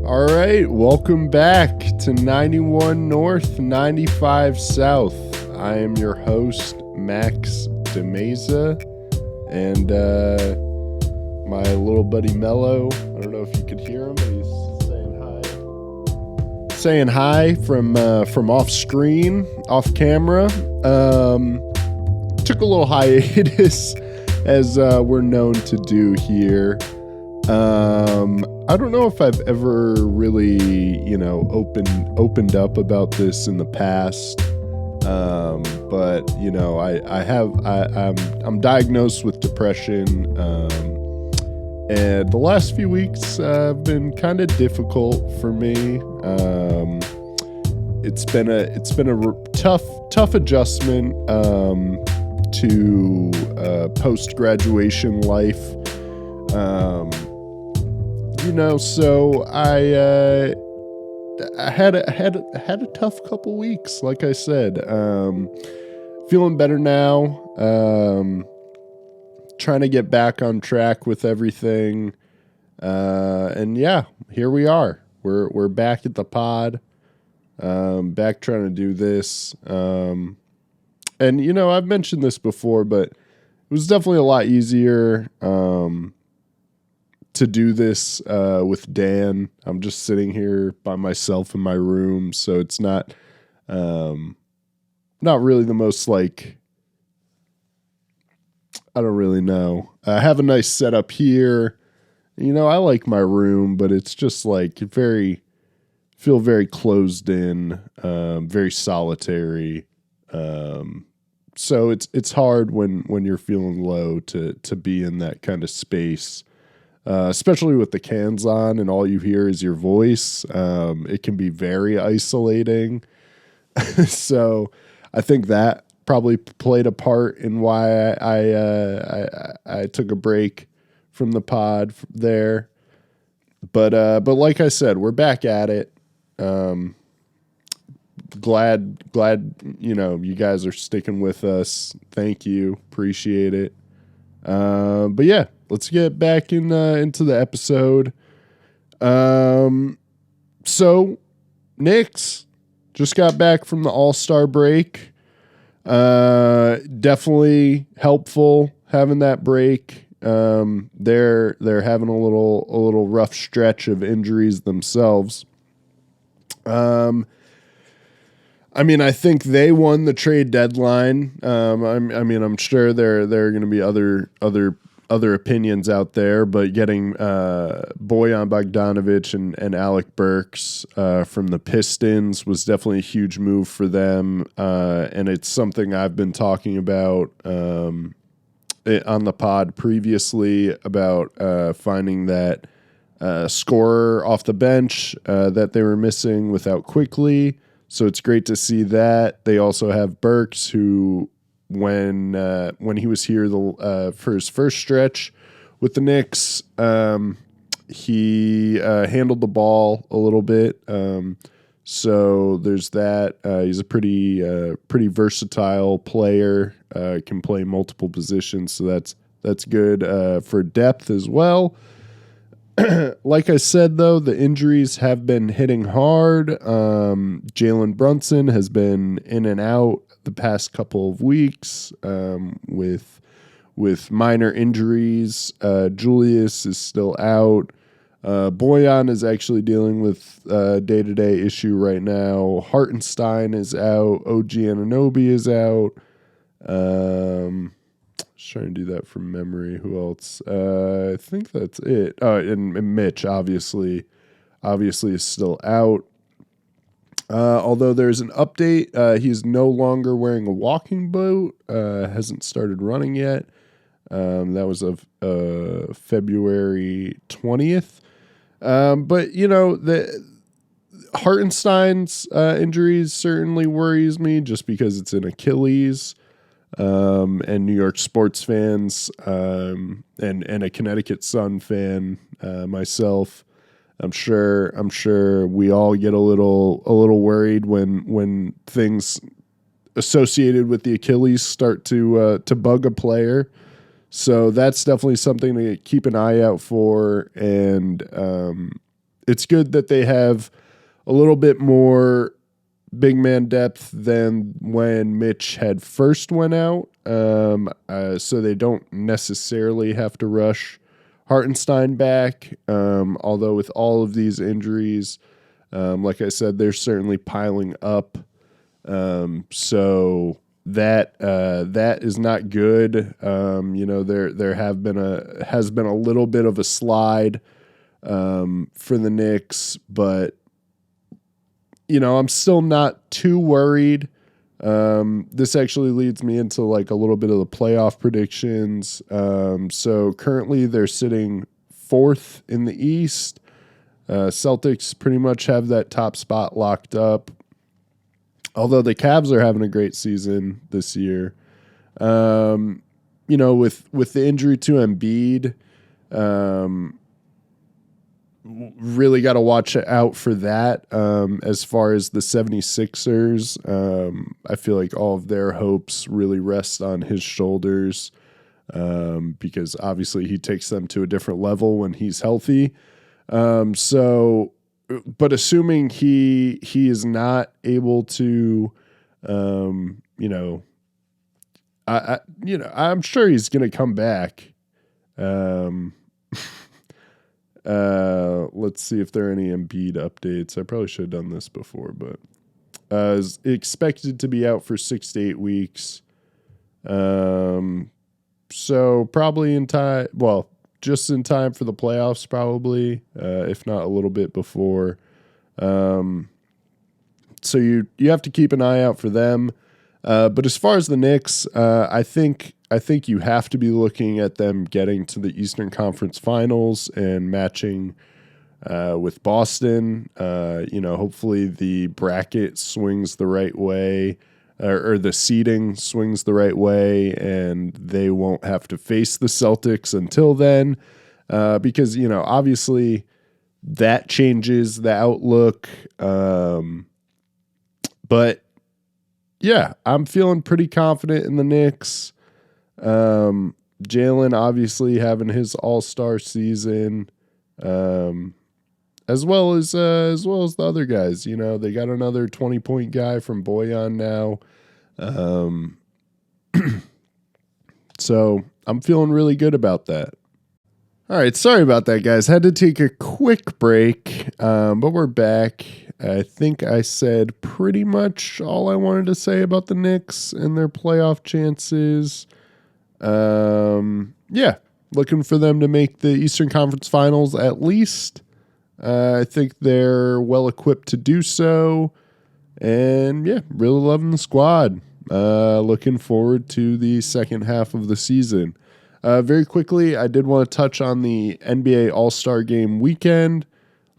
All right, welcome back to 91 North, 95 South. I am your host, Max DeMeza, and my little buddy Mello. I don't know if you could hear him, but he's saying hi. Saying hi from off screen, off camera. Took a little hiatus, as we're known to do here. I don't know if I've ever really, opened up about this in the past. But I'm diagnosed with depression. And the last few weeks have been kind of difficult for me. It's been a tough adjustment, to, post-graduation life. So I had a tough couple weeks, like I said. Feeling better now. Trying to get back on track with everything. And yeah, here we are. We're back at the pod. Back trying to do this. And I've mentioned this before, but it was definitely a lot easier to do this with Dan. I'm just sitting here by myself in my room, so it's not really the most, like, I don't really know. I have a nice setup here. I like my room, but it's just like feel very closed in, very solitary. So it's hard when you're feeling low to be in that kind of space. Especially with the cans on and all you hear is your voice. It can be very isolating. So I think that probably played a part in why I took a break from the pod there. But like I said, we're back at it. Glad you guys are sticking with us. Thank you. Appreciate it. But yeah, let's get back into the episode. So Knicks just got back from the All-Star break. Definitely helpful having that break. They're having a little rough stretch of injuries themselves. I think they won the trade deadline. I'm sure there are going to be other opinions out there, but getting Bojan Bogdanovic and Alec Burks from the Pistons was definitely a huge move for them, and it's something I've been talking about on the pod previously about finding that scorer off the bench that they were missing without Quickly. So it's great to see that. They also have Burks, who, when he was here for his first stretch with the Knicks, he handled the ball a little bit. So there's that. He's a pretty versatile player. Can play multiple positions, so that's good for depth as well. Like I said, though, the injuries have been hitting hard. Jalen Brunson has been in and out the past couple of weeks with minor injuries. Julius is still out. Bojan is actually dealing with a day-to-day issue right now. Hartenstein is out. OG Anunoby is out. Just trying to do that from memory. Who else? I think that's it. And Mitch obviously is still out. Although there's an update, he's no longer wearing a walking boot. Hasn't started running yet. That was of February 20th. But the Hartenstein's injuries certainly worries me, just because it's an Achilles. And New York sports fans, and a Connecticut Sun fan, myself. I'm sure we all get a little worried when things associated with the Achilles start to bug a player. So that's definitely something to keep an eye out for. And it's good that they have a little bit more big man depth than when Mitch had first went out. So they don't necessarily have to rush Hartenstein back. Although with all of these injuries, like I said, they're certainly piling up. So that is not good. There has been a little bit of a slide for the Knicks, but I'm still not too worried. This actually leads me into like a little bit of the playoff predictions. So currently they're sitting fourth in the East. Celtics pretty much have that top spot locked up. Although the Cavs are having a great season this year. With the injury to Embiid, really got to watch out for that. As far as the 76ers, I feel like all of their hopes really rest on his shoulders, because obviously he takes them to a different level when he's healthy. But assuming he is not able to, I'm sure he's going to come back. Let's see if there are any Embiid updates. I probably should have done this before, but is expected to be out for 6 to 8 weeks. So probably in time. Well, just in time for the playoffs, probably, if not a little bit before. So you have to keep an eye out for them. But as far as the Knicks, I think you have to be looking at them getting to the Eastern Conference Finals and matching with Boston. Hopefully the bracket swings the right way, or the seeding swings the right way, and they won't have to face the Celtics until then, because obviously that changes the outlook. But yeah, I'm feeling pretty confident in the Knicks. Jalen obviously having his all-star season, as well as the other guys. They got another 20-point guy from Boyan now. So I'm feeling really good about that. All right, sorry about that, guys. Had to take a quick break, but we're back. I think I said pretty much all I wanted to say about the Knicks and their playoff chances. Looking for them to make the Eastern Conference Finals at least. I think they're well equipped to do so. And yeah, really loving the squad. Looking forward to the second half of the season. Very quickly, I did want to touch on the NBA All-Star Game weekend.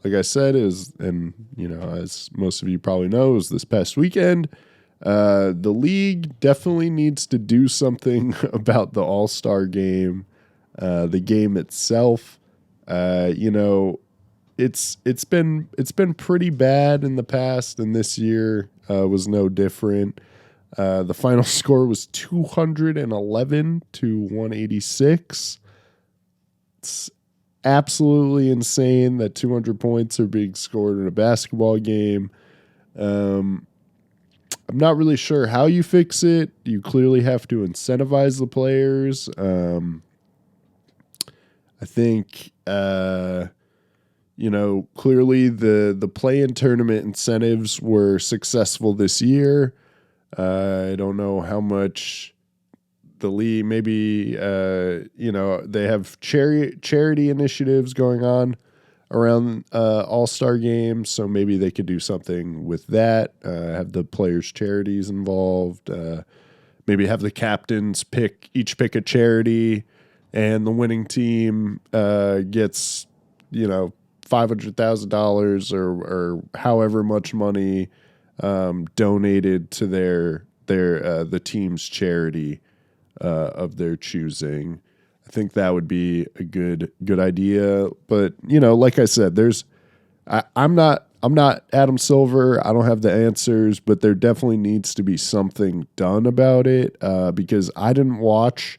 Like I said, as most of you probably know, is this past weekend. The league definitely needs to do something about the All-Star Game, the game itself. It's been pretty bad in the past, and this year was no different. The final score was 211 to 186. It's absolutely insane that 200 points are being scored in a basketball game. I'm not really sure how you fix it. You clearly have to incentivize the players. I think, clearly the play-in tournament incentives were successful this year. I don't know how much the league, maybe, they have charity initiatives going on around All-Star games, so maybe they could do something with that, have the players' charities involved, maybe have the captains pick a charity, and the winning team gets, $500,000 or however much money donated to the team's charity of their choosing. I think that would be a good idea. But like I said, I'm not Adam Silver. I don't have the answers, but there definitely needs to be something done about it, because I didn't watch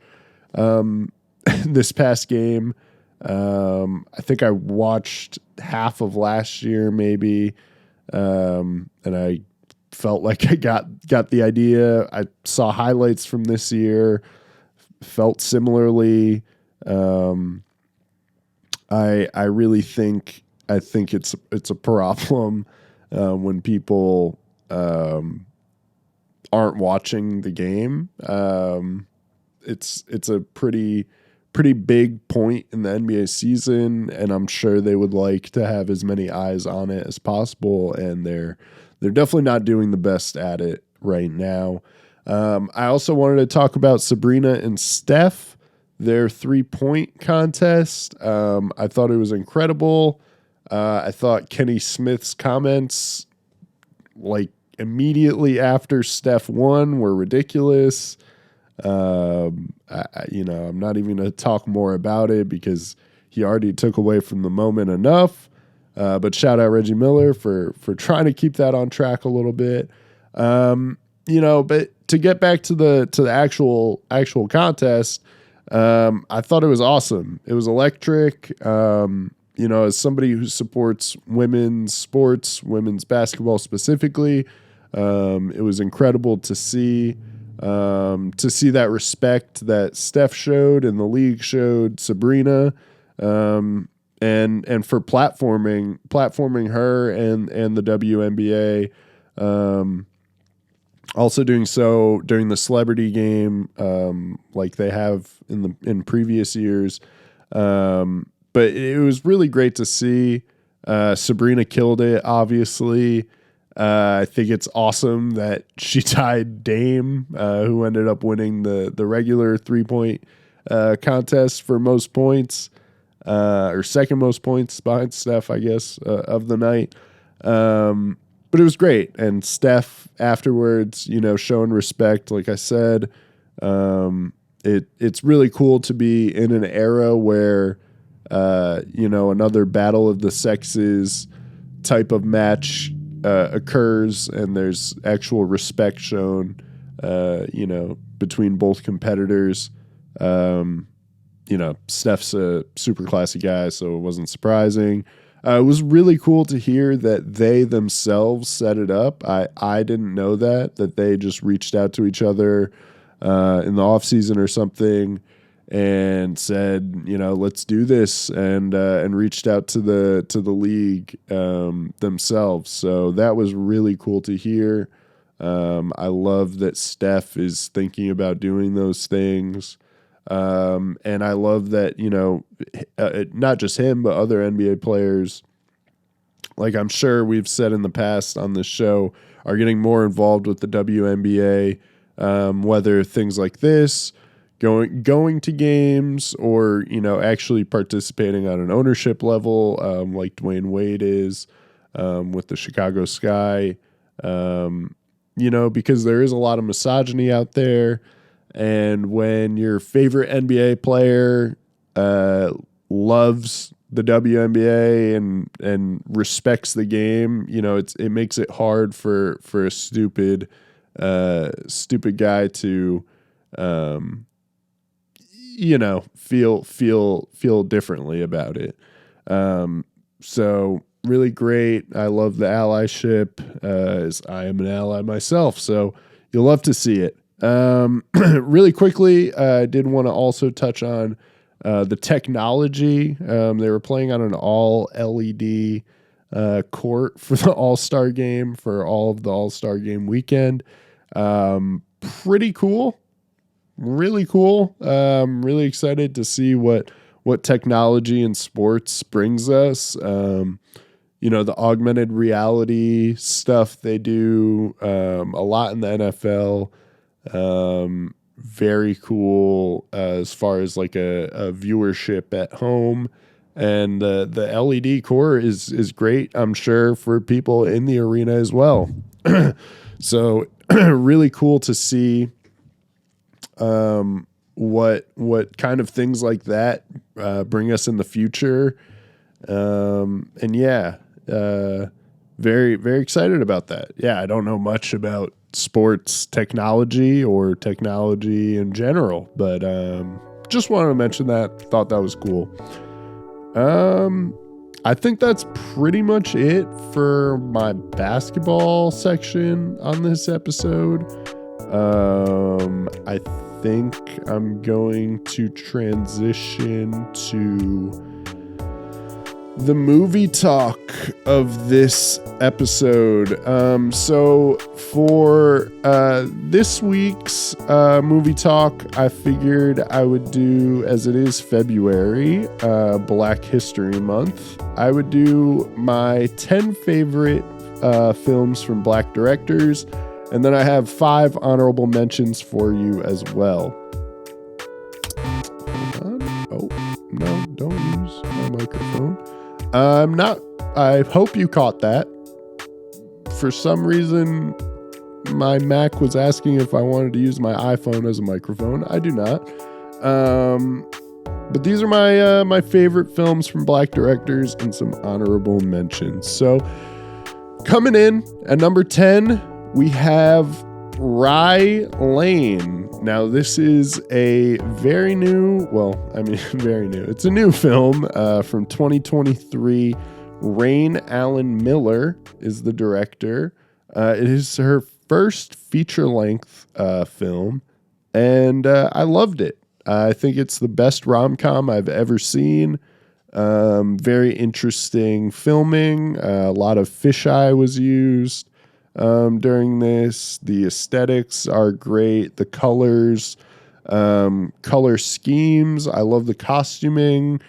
this past game. I think I watched half of last year, maybe, and I felt like I got the idea. I saw highlights from this year, felt similarly. I really think it's a problem when people aren't watching the game. It's a pretty big point in the NBA season, and I'm sure they would like to have as many eyes on it as possible, and they're definitely not doing the best at it right now. I also wanted to talk about Sabrina and Steph, their 3-point contest. I thought it was incredible. I thought Kenny Smith's comments, like immediately after Steph won, were ridiculous. I'm not even going to talk more about it because he already took away from the moment enough. But shout out Reggie Miller for trying to keep that on track a little bit. But to get back to the actual contest, I thought it was awesome. It was electric. As somebody who supports women's sports, women's basketball specifically, it was incredible to see that respect that Steph showed and the league showed Sabrina, and for platforming her and the WNBA, also doing so during the celebrity game, like they have in previous years. But it was really great to see. Sabrina killed it, obviously. I think it's awesome that she tied Dame, who ended up winning the regular 3-point contest for most points, or second most points behind Steph, I guess, of the night. But it was great. And Steph afterwards, showing respect, like I said. It's really cool to be in an era where, another battle of the sexes type of match occurs, and there's actual respect shown, between both competitors. Steph's a super classy guy, so it wasn't surprising. It was really cool to hear that they themselves set it up. I didn't know that they just reached out to each other in the off season or something and said, let's do this, and reached out to the league themselves. So that was really cool to hear. I love that Steph is thinking about doing those things. And I love that, not just him, but other NBA players, like I'm sure we've said in the past on this show, are getting more involved with the WNBA, whether things like this, going to games, or, actually participating on an ownership level, like Dwayne Wade is, with the Chicago Sky, because there is a lot of misogyny out there. And when your favorite NBA player loves the WNBA and respects the game, it makes it hard for a stupid guy to feel differently about it. So really great. I love the allyship, as I am an ally myself. So you'll love to see it. Really quickly, I did want to also touch on the technology. They were playing on an all LED court for the All-Star game, for all of the All-Star game weekend. Pretty cool. Really cool. Really excited to see what technology in sports brings us. The augmented reality stuff they do a lot in the NFL. Very cool as far as like a viewership at home, and the LED core is great, I'm sure, for people in the arena as well. So really cool to see what kind of things like that bring us in the future. Very, very excited about that. Yeah, I don't know much about sports technology or technology in general, but just wanted to mention that. Thought that was cool. I think that's pretty much it for my basketball section on this episode. I think I'm going to transition to the movie talk of this episode. So for this week's movie talk, I figured I would do, as it is February, Black History Month, I would do my 10 favorite films from Black directors, and then I have 5 honorable mentions for you as well. Hold on. Oh, no, don't use my microphone. I hope you caught that. For some reason, my Mac was asking if I wanted to use my iPhone as a microphone. I do not. But these are my favorite films from Black directors and some honorable mentions. So, coming in at number 10, we have Rye Lane. Now, this is a very new, very new. It's a new film from 2023. Rain Allen Miller is the director. It is her first feature-length film, and I loved it. I think it's the best rom-com I've ever seen. Very interesting filming. A lot of fisheye was used during this. The aesthetics are great. The colors, color schemes. I love the costuming.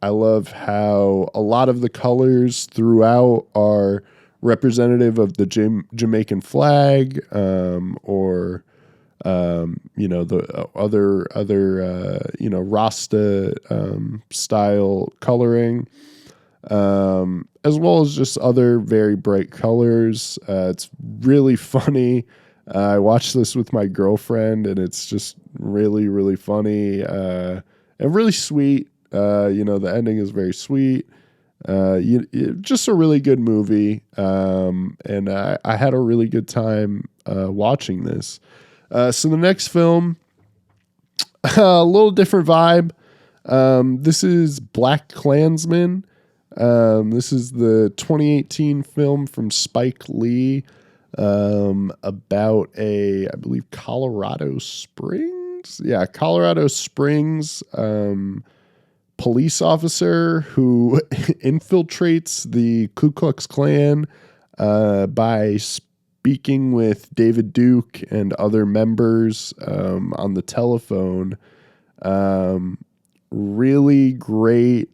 I love how a lot of the colors throughout are representative of the Jamaican flag, or the other Rasta style coloring. As well as just other very bright colors. It's really funny. I watched this with my girlfriend, and it's just really, really funny and really sweet. The ending is very sweet. Just a really good movie, and I had a really good time watching this. So the next film, a little different vibe. This is Black Klansman. This is the 2018 film from Spike Lee about I believe, Colorado Springs. Yeah, Colorado Springs police officer who infiltrates the Ku Klux Klan by speaking with David Duke and other members on the telephone. Really great.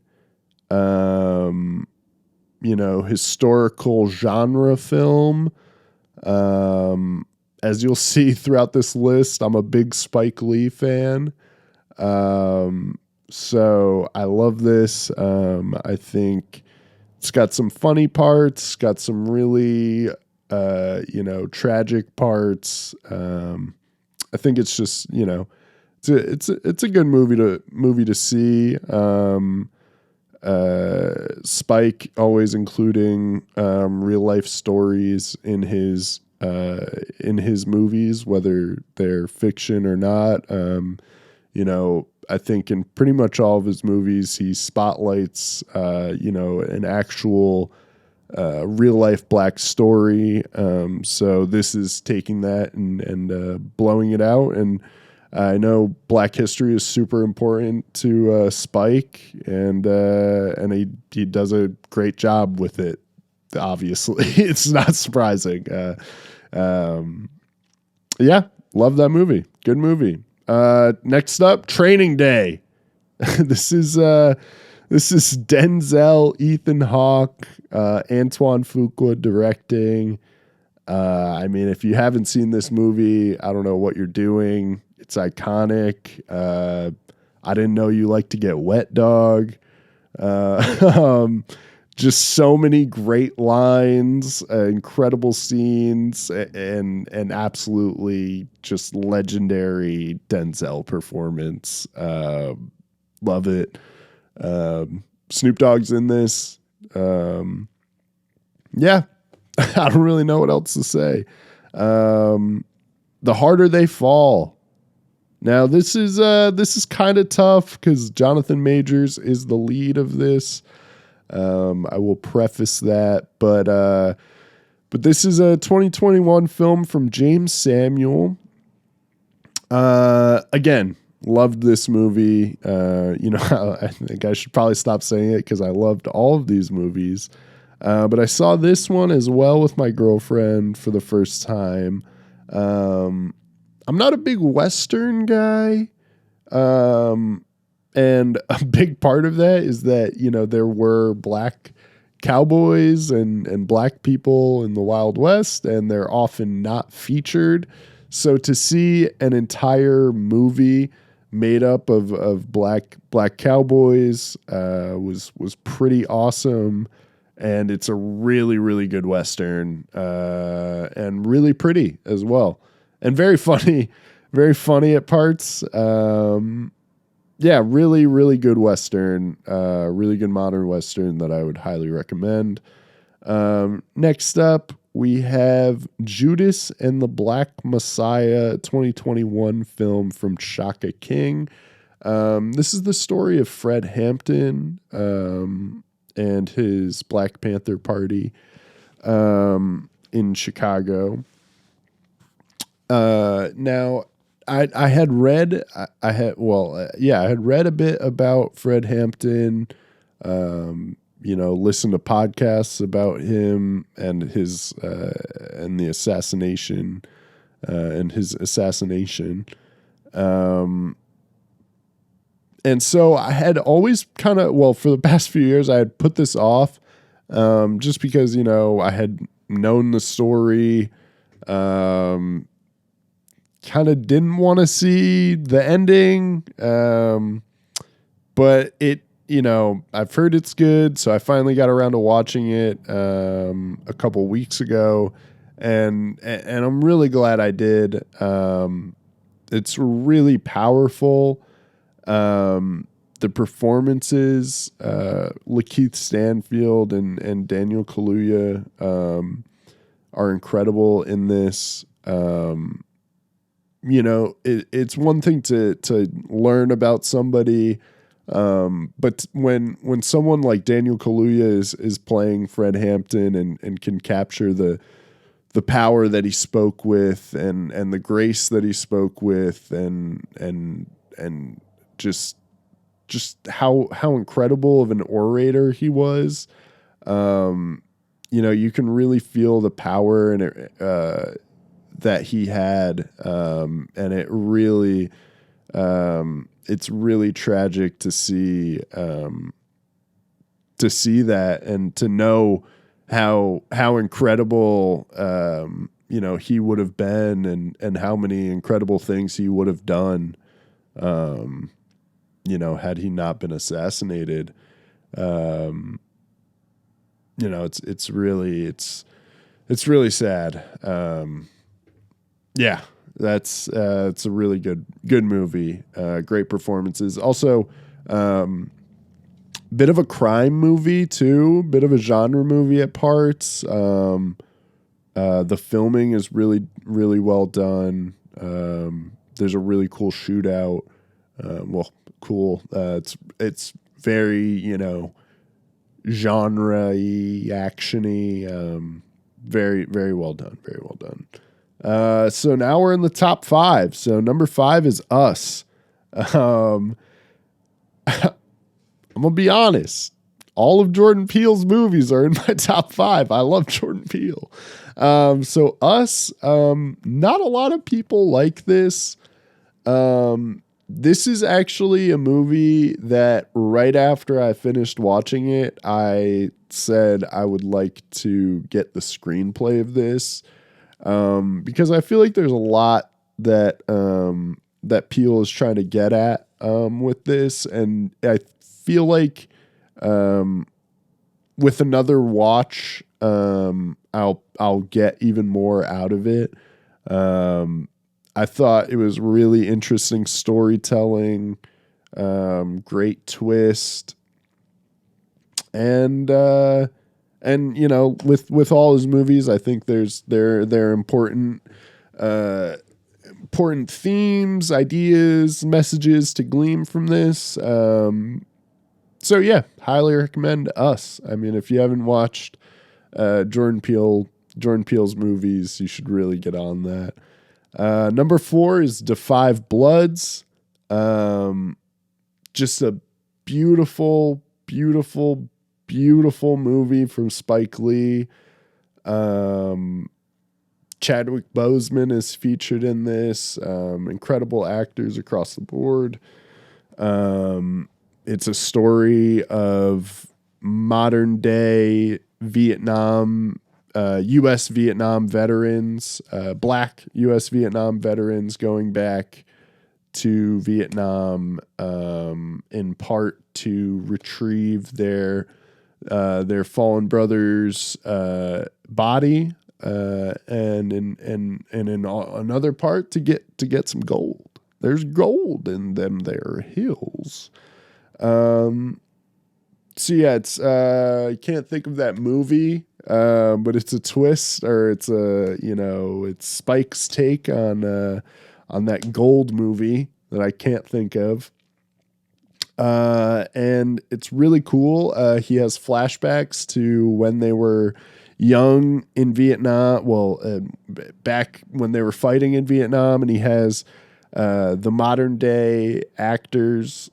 Historical genre film. As you'll see throughout this list, I'm a big Spike Lee fan. So I love this. I think it's got some funny parts, got some really, tragic parts. I think it's just, it's a good movie to see. Spike always including real life stories in his movies, whether they're fiction or not. I think in pretty much all of his movies, he spotlights an actual real life Black story. So this is taking that and blowing it out. And I know Black history is super important to Spike, and he does a great job with it. Obviously, it's not surprising. Yeah, love that movie. Good movie. Next up, Training Day. This is Denzel, Ethan Hawke, Antoine Fuqua directing. If you haven't seen this movie, I don't know what you're doing. It's iconic. I didn't know you like to get wet, dog. Just so many great lines, incredible scenes, and absolutely just legendary Denzel performance. Love it. Snoop Dogg's in this. Yeah, I don't really know what else to say. The Harder They Fall. Now this is kind of tough because Jonathan Majors is the lead of this. I will preface that, but this is a 2021 film from James Samuel. Again, loved this movie. I think I should probably stop saying it because I loved all of these movies. But I saw this one as well with my girlfriend for the first time. I'm not a big Western guy. And a big part of that is that, there were black cowboys and black people in the Wild West, and they're often not featured. So to see an entire movie made up of black cowboys was pretty awesome. And it's a really, really good Western, and really pretty as well. And very funny at parts. Yeah, really, really good Western, really good modern Western that I would highly recommend. Next up, we have Judas and the Black Messiah, 2021 film from Shaka King. This is the story of Fred Hampton and his Black Panther Party in Chicago. Now, I had read a bit about Fred Hampton, listened to podcasts about him and his and the assassination and his assassination. And so I had always for the past few years, I had put this off just because, I had known the story, kind of didn't want to see the ending. But it, I've heard it's good. So I finally got around to watching it a couple weeks ago, and I'm really glad I did. It's really powerful. The performances, Lakeith Stanfield and Daniel Kaluuya are incredible in this. It's one thing to learn about somebody, but when someone like Daniel Kaluuya is playing Fred Hampton and can capture the power that he spoke with and the grace that he spoke with and just how incredible of an orator he was, you can really feel the power and that he had, and it really, it's really tragic to see that and to know how incredible he would have been and how many incredible things he would have done, had he not been assassinated. It's really sad. Yeah, it's a really good movie. Great performances. Also, bit of a crime movie too. Bit of a genre movie at parts. The filming is really, really well done. There's a really cool shootout. Cool. It's very genre-y, action-y. Very, very well done. Very well done. So now we're in the top 5. So number 5 is Us. I'm gonna be honest. All of Jordan Peele's movies are in my top 5. I love Jordan Peele. So Us, not a lot of people like this. This is actually a movie that right after I finished watching it, I said I would like to get the screenplay of this. Because I feel like there's a lot that that Peele is trying to get at with this, and I feel like with another watch, I'll get even more out of it. I thought it was really interesting storytelling, great twist, and with all his movies, I think they're important important themes, ideas, messages to glean from this. So yeah, highly recommend Us. I mean, if you haven't watched Jordan Peele's movies, you should really get on that. Number 4 is Da 5 Bloods. Just a beautiful, beautiful, beautiful movie from Spike Lee. Chadwick Boseman is featured in this. Incredible actors across the board. It's a story of modern day Vietnam, U.S. Vietnam veterans, black U.S. Vietnam veterans going back to Vietnam in part to retrieve their fallen brother's body, and in another part to get some gold. There's gold in them there hills. So yeah, it's I can't think of that movie, but it's a twist, or it's it's Spike's take on that gold movie that I can't think of. And it's really cool. He has flashbacks to when they were young in Vietnam. Well, back when they were fighting in Vietnam, and he has the modern day actors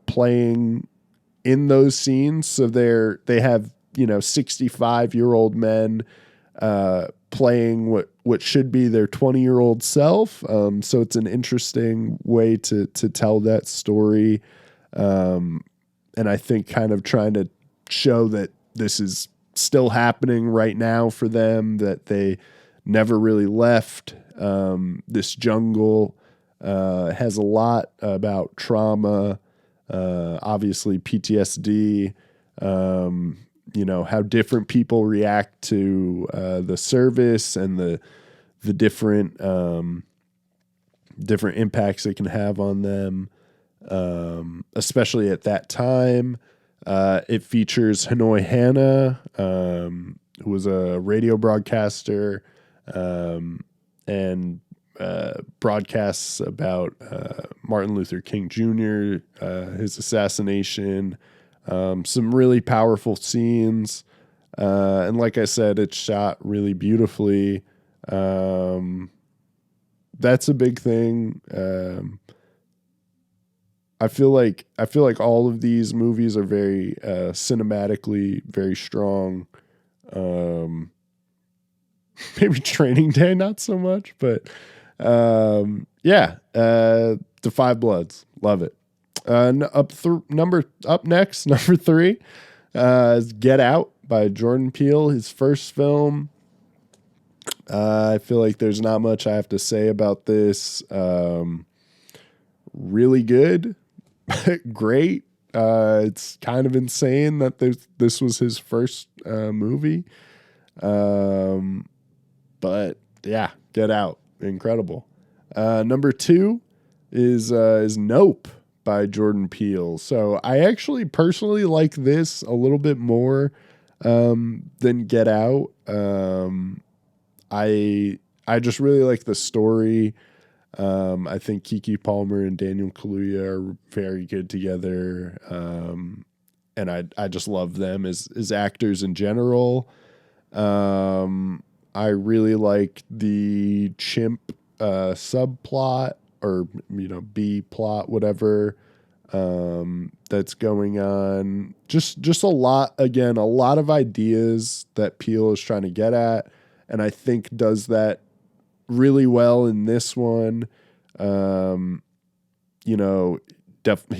playing in those scenes. So they have 65-year-old men playing what should be their 20-year-old self. So it's an interesting way to tell that story. And I think kind of trying to show that this is still happening right now for them, that they never really left this jungle. Has a lot about trauma, obviously PTSD, how different people react to the service and the different impacts it can have on them, especially at that time. It features Hanoi Hannah, who was a radio broadcaster, and broadcasts about Martin Luther King Jr., his assassination, some really powerful scenes. And like I said, it's shot really beautifully. That's a big thing. I feel like all of these movies are very cinematically very strong. Maybe Training Day, not so much, but The 5 Bloods, love it. Up next, number 3, is Get Out by Jordan Peele, his first film. I feel like there's not much I have to say about this. Really good, great. It's kind of insane that this was his first movie. But yeah, Get Out, incredible. Number 2 is Nope by Jordan Peele. So I actually personally like this a little bit more than Get Out. I just really like the story. I think Keke Palmer and Daniel Kaluuya are very good together. And I just love them as actors in general. I really like the chimp subplot, or B plot, whatever, that's going on. Just a lot of ideas that Peele is trying to get at, and I think does that really well in this one. He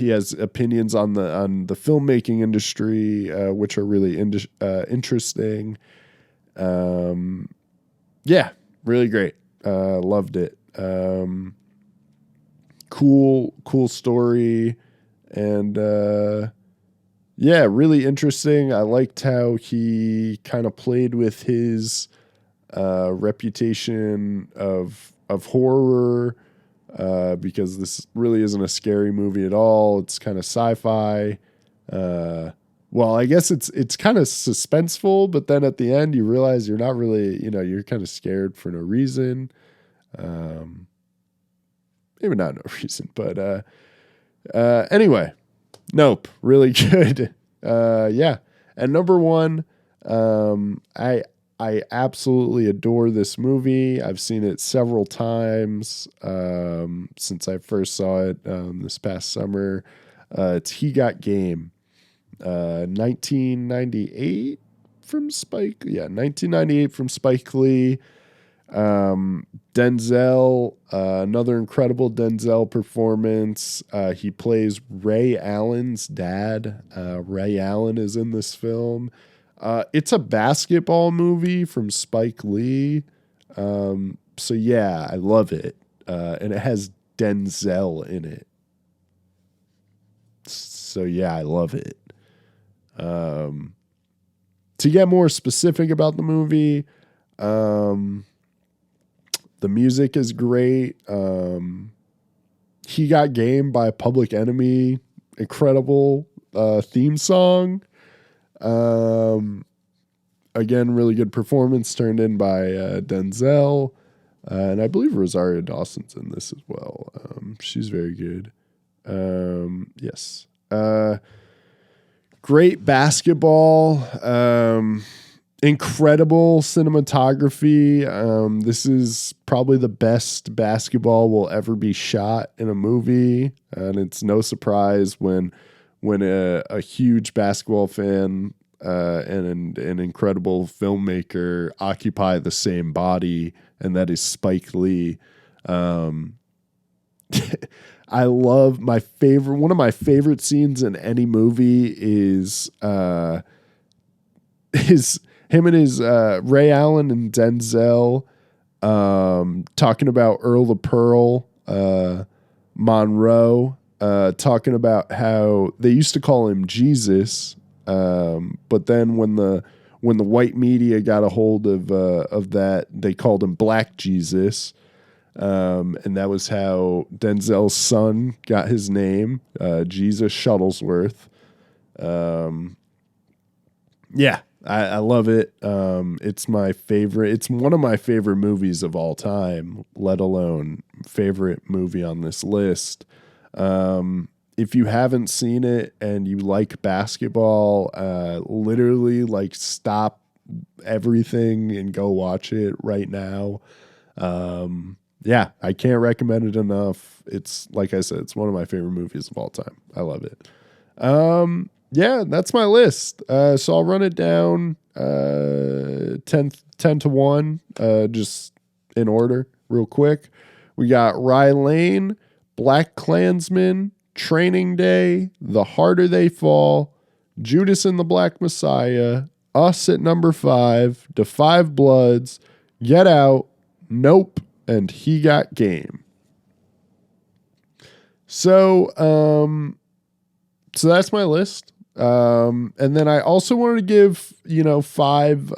has opinions on the filmmaking industry, which are really interesting. Really great. Loved it. Cool story, and really interesting. I liked how he kind of played with his reputation of horror, because this really isn't a scary movie at all. It's kind of sci-fi. Well, I guess it's kind of suspenseful, but then at the end you realize you're not really, you're kind of scared for no reason. maybe not no reason, but anyway, Nope, really good. Yeah, and number one, I absolutely adore this movie. I've seen it several times since I first saw it this past summer. It's He Got Game, 1998 from Spike. Yeah, 1998 from Spike Lee. Denzel, another incredible Denzel performance. He plays Ray Allen's dad. Ray Allen is in this film. It's a basketball movie from Spike Lee. So yeah, I love it. And it has Denzel in it. So yeah, I love it. To get more specific about the movie, the music is great. He Got Game by Public Enemy. Incredible theme song. Again, really good performance turned in by Denzel. And I believe Rosario Dawson's in this as well. She's very good. Yes. Great basketball. Incredible cinematography. This is probably the best basketball will ever be shot in a movie, and it's no surprise when a huge basketball fan and an incredible filmmaker occupy the same body, and that is Spike Lee. I love one of my favorite scenes in any movie is him and his Ray Allen and Denzel talking about Earl of Pearl, Monroe, talking about how they used to call him Jesus, but then when the white media got a hold of that, they called him Black Jesus, and that was how Denzel's son got his name, Jesus Shuttlesworth. Yeah. I love it. It's my favorite. It's one of my favorite movies of all time, let alone favorite movie on this list. If you haven't seen it and you like basketball, literally like stop everything and go watch it right now. Yeah, I can't recommend it enough. It's like I said, it's one of my favorite movies of all time. I love it. Yeah, that's my list. So I'll run it down 10 to 1, just in order real quick. We got Rye Lane, Black Klansman, Training Day, The Harder They Fall, Judas and the Black Messiah, Us at number 5, Da 5 Bloods, Get Out, Nope, and He Got Game. So that's my list. And then I also wanted to give, five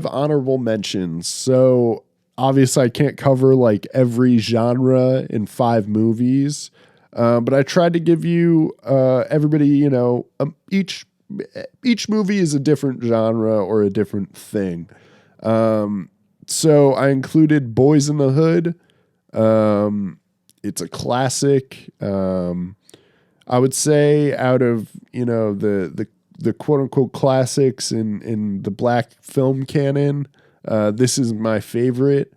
honorable mentions. So obviously I can't cover like every genre in 5 movies. But I tried to give you, everybody, each movie is a different genre or a different thing. So I included Boys in the Hood. It's a classic. I would say out of, the quote unquote classics in the black film canon, this is my favorite.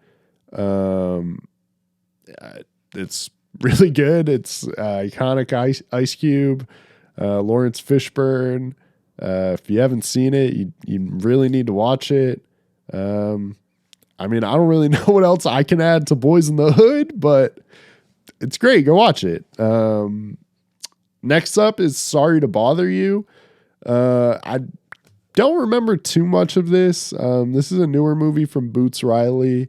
It's really good. It's iconic Ice Cube, Lawrence Fishburne. If you haven't seen it, you really need to watch it. I don't really know what else I can add to Boys in the Hood, but it's great. Go watch it. Next up is Sorry to Bother You. I don't remember too much of this. This is a newer movie from Boots Riley.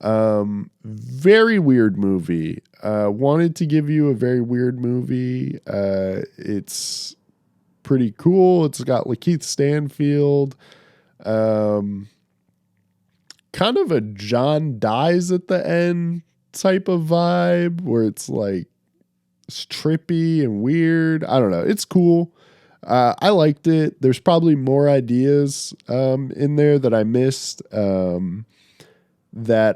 Very weird movie. Wanted to give you a very weird movie. It's pretty cool. It's got Lakeith Stanfield. Kind of a John dies at the end type of vibe where it's like it's trippy and weird. I don't know. It's cool. I liked it. There's probably more ideas in there that I missed that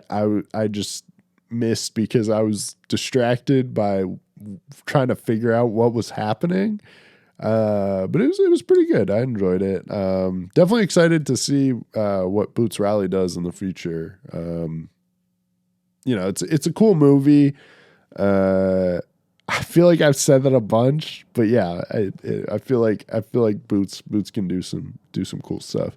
I just missed because I was distracted by trying to figure out what was happening. But it was pretty good. I enjoyed it. Definitely excited to see what Boots Riley does in the future. It's a cool movie. I feel like I've said that a bunch, but yeah, I feel like Boots can do some cool stuff.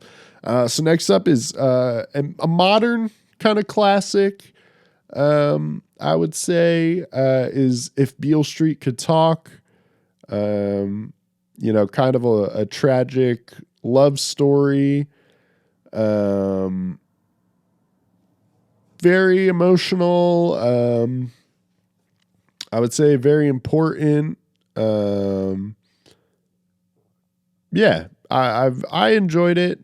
So next up is a modern kind of classic. I would say is If Beale Street Could Talk. Kind of a tragic love story. Very emotional. I would say very important. Yeah, I enjoyed it.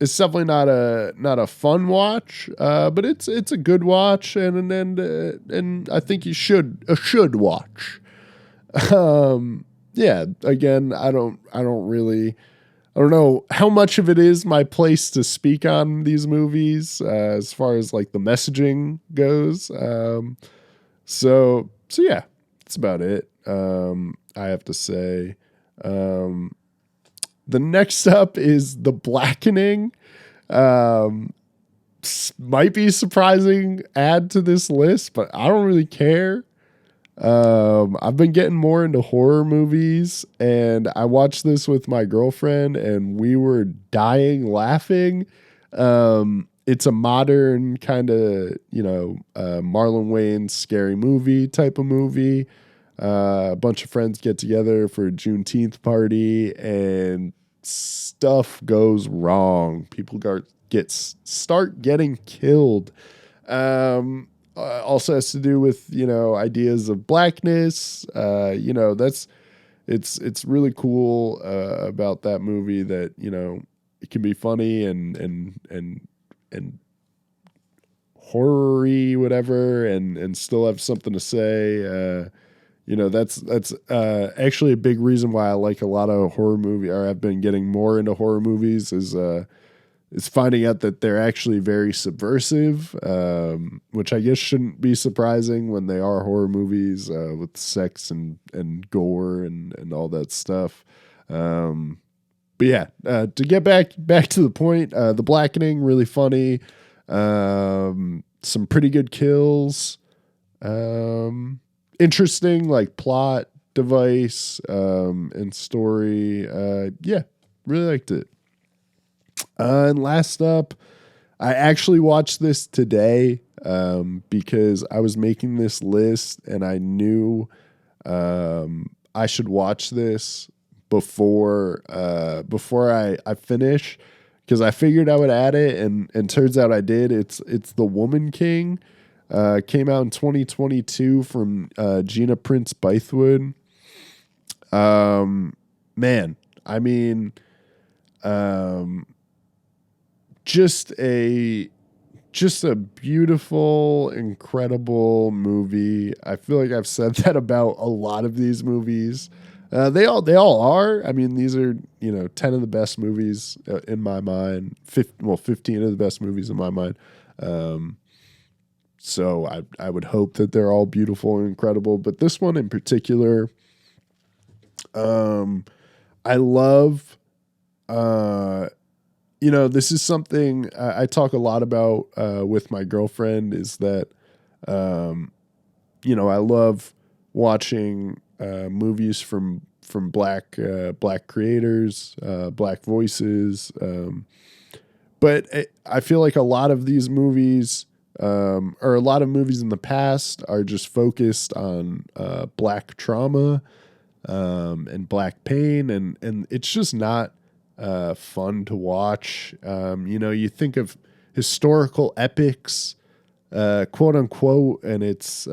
It's definitely not a fun watch, but it's a good watch, and I think you should watch. Yeah, again, I don't know how much of it is my place to speak on these movies as far as like the messaging goes. So yeah, that's about it. I have to say, the next up is The Blackening. Might be surprising add to this list, but I don't really care. I've been getting more into horror movies, and I watched this with my girlfriend, and we were dying laughing. It's a modern kind of, Marlon Wayans scary movie type of movie. A bunch of friends get together for a Juneteenth party, and stuff goes wrong. People start getting killed. Also has to do with ideas of blackness. It's really cool about that movie that it can be funny and horror-y, whatever, and still have something to say. That's actually a big reason why I like a lot of horror movie, or I've been getting more into horror movies, is finding out that they're actually very subversive, which I guess shouldn't be surprising when they are horror movies with sex and gore and all that stuff. But yeah, to get back to the point, The Blackening, really funny. Some pretty good kills. Interesting, like plot device and story. Yeah, really liked it. And last up, I actually watched this today because I was making this list and I knew I should watch this before I finish, because I figured I would add it, and turns out I did. It's The Woman King. Came out in 2022 from Gina Prince Bythewood. Man, I mean, just a beautiful, incredible movie. I feel like I've said that about a lot of these movies. They all are. I mean, these are 10 of the best movies in my mind. 15 of the best movies in my mind. So I would hope that they're all beautiful and incredible, but this one in particular, I love. This is something I talk a lot about with my girlfriend, is that, I love watching movies from black creators, black voices. But I feel like a lot of these movies, or a lot of movies in the past, are just focused on black trauma and black pain, and it's just not fun to watch. You think of historical epics, quote unquote, and it's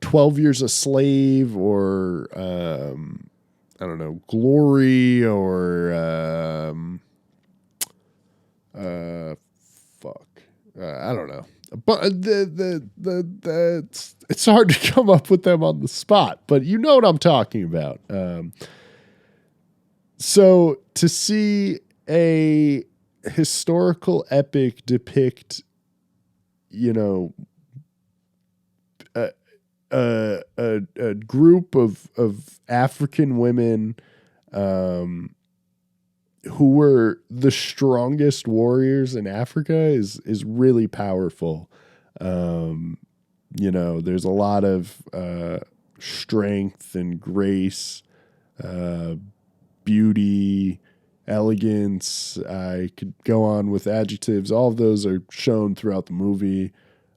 12 Years a Slave, or I don't know, Glory, or I don't know. But it's hard to come up with them on the spot, but you know what I'm talking about. So to see a historical epic depict you know, a group of African women who were the strongest warriors in Africa is really powerful. There's a lot of strength and grace, beauty, elegance. I could go on with adjectives. All of those are shown throughout the movie.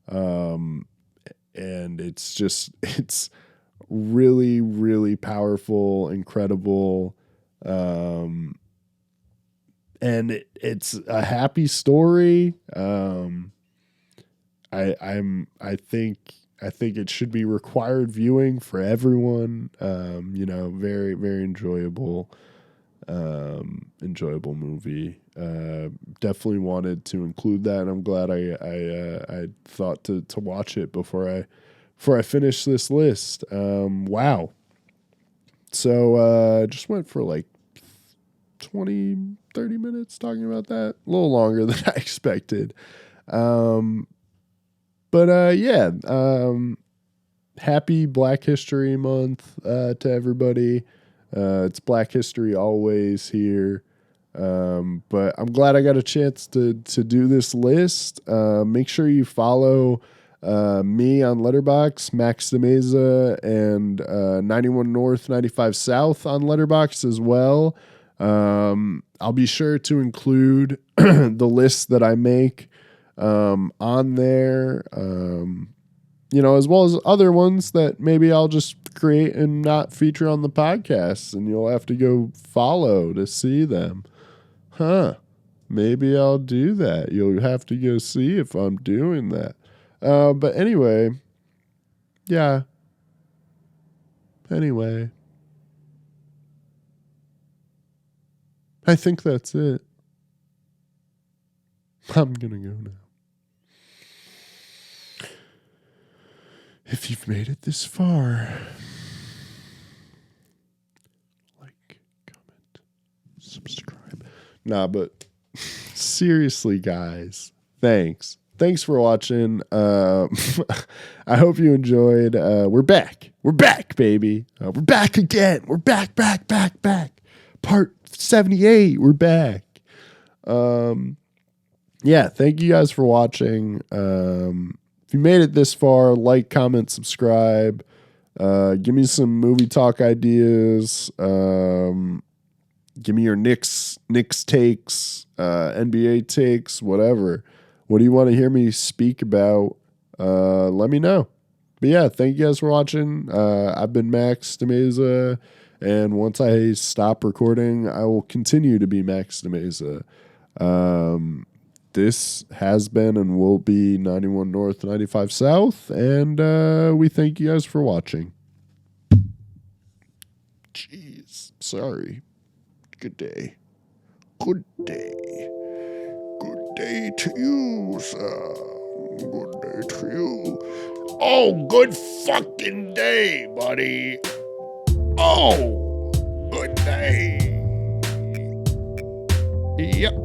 And it's really, really powerful, incredible. And it's a happy story. I think it should be required viewing for everyone. Very, very enjoyable movie. Definitely wanted to include that, and I'm glad I thought to watch it before I finish this list. Wow. So just went for like 20, 30 minutes talking about that. A little longer than I expected. Happy Black History Month to everybody. It's Black History always here. But I'm glad I got a chance to do this list. Make sure you follow me on Letterboxd, Max DeMeza, and 91 North, 95 South on Letterboxd as well. I'll be sure to include the lists that I make on there, as well as other ones that maybe I'll just create and not feature on the podcast, and you'll have to go follow to see them. Maybe I'll do that. You'll have to go see if I'm doing that. But anyway, yeah. Anyway, I think that's it. I'm gonna go now. If you've made it this far, like, comment, subscribe. Nah, but seriously, guys, thanks for watching. I hope you enjoyed. We're back, baby. We're back again. We're back. Part 78. We're back. Thank you guys for watching. If you made it this far, like, comment, subscribe. Give me some movie talk ideas. Give me your Knicks takes, NBA takes, whatever. What do you want to hear me speak about? Let me know. But yeah, thank you guys for watching. I've been Max DeMeza, and once I stop recording, I will continue to be Max DeMeza. This has been and will be 91 North, 95 South, and we thank you guys for watching. Jeez, sorry. Good day. Good day. Good day to you, sir. Good day to you. Oh, good fucking day, buddy. Oh, good day. Yep.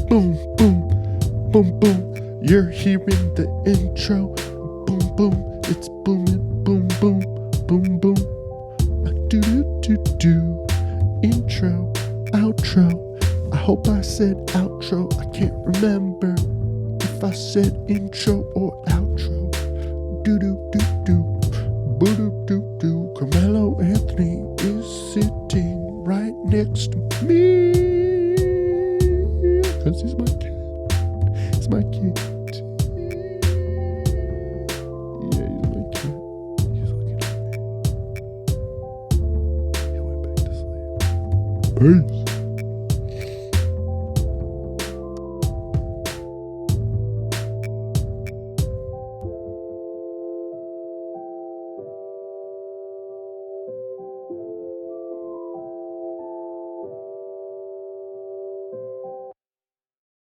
Boom, boom, boom, boom. You're hearing the intro. Boom, boom. It's booming. Boom, boom, boom, boom. Do. Intro, outro. I hope I said outro. I can't remember if I said intro or outro. Do. Boo-do. Carmelo Anthony is sitting right next to me. Because he's my cat. He's my kid. Yeah, he's my kid. He's looking at me. He went back to sleep. Peace.